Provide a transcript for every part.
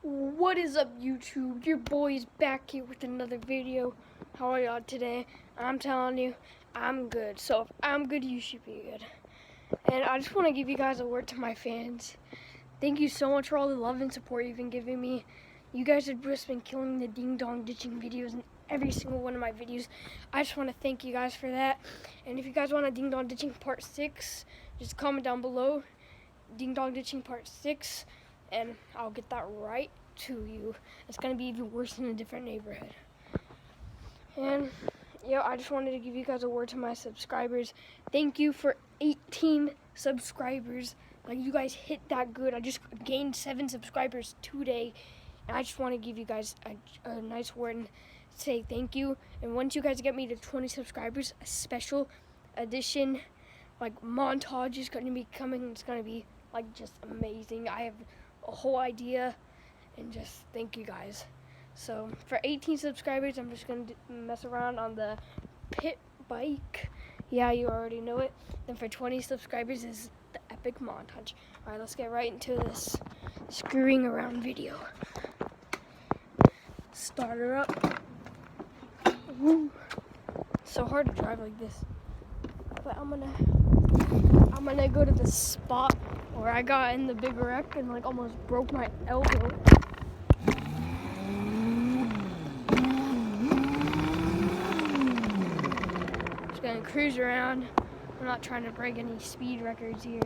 What is up, YouTube? Your boy is back here with another video. How are y'all today? I'm telling you, I'm good. So if I'm good, you should be good. And I just want to give you guys a word to my fans. Thank you so much for all the love and support you've been giving me. You guys have just been killing the ding-dong ditching videos in every single one of my videos. I just want to thank you guys for that. And if you guys want a ding-dong ditching part 6, just comment down below, ding-dong ditching part 6. And I'll get that right to you. It's going to be even worse in a different neighborhood. And yeah, I just wanted to give you guys a word to my subscribers. Thank you for 18 subscribers. Like, you guys hit that good. I just gained 7 subscribers today. And I just want to give you guys a nice word and say thank you. And once you guys get me to 20 subscribers, a special edition like montage is going to be coming. It's going to be like just amazing. I have a whole idea, and just thank you guys. So for 18 subscribers, I'm just gonna mess around on the pit bike. Yeah, you already know it. Then for 20 subscribers is the epic montage. All right, let's get right into this screwing around video. Start her up. Woo. It's so hard to drive like this, but I'm gonna go to the spot where I got in the big wreck and like almost broke my elbow. Just gonna cruise around. I'm not trying to break any speed records here.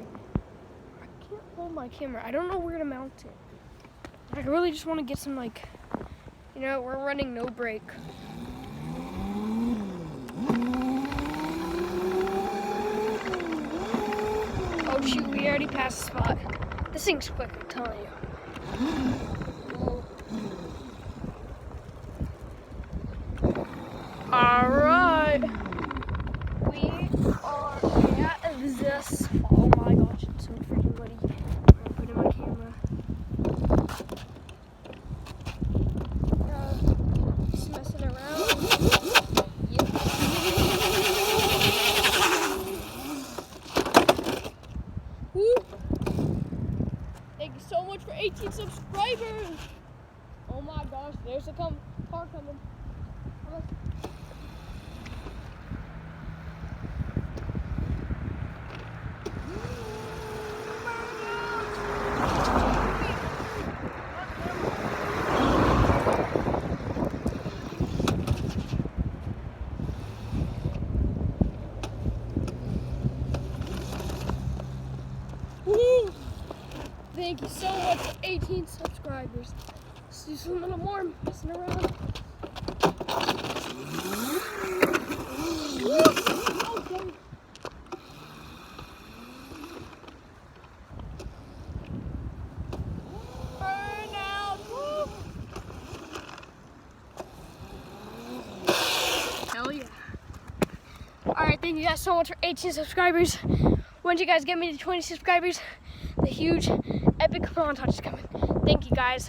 I can't hold my camera. I don't know where to mount it. I really just want to get some, like, you know, we're running no brake. Oh shoot, we already passed the spot. This thing's quick, I'm telling you. Alright. We are at this. Oh my gosh, it's so freaking muddy. I'm gonna put in my camera. Just messing around. Yep. Woo. Thank you so much for 18 subscribers. Oh my gosh, there's a car coming. Woo! Thank you so much for 18 subscribers. Let's do some little more messing around. Woo! Okay. Burn out! Woo! Hell yeah. Alright, thank you guys so much for 18 subscribers. Once you guys get me to 20 subscribers, the huge epic montage is coming. Thank you guys.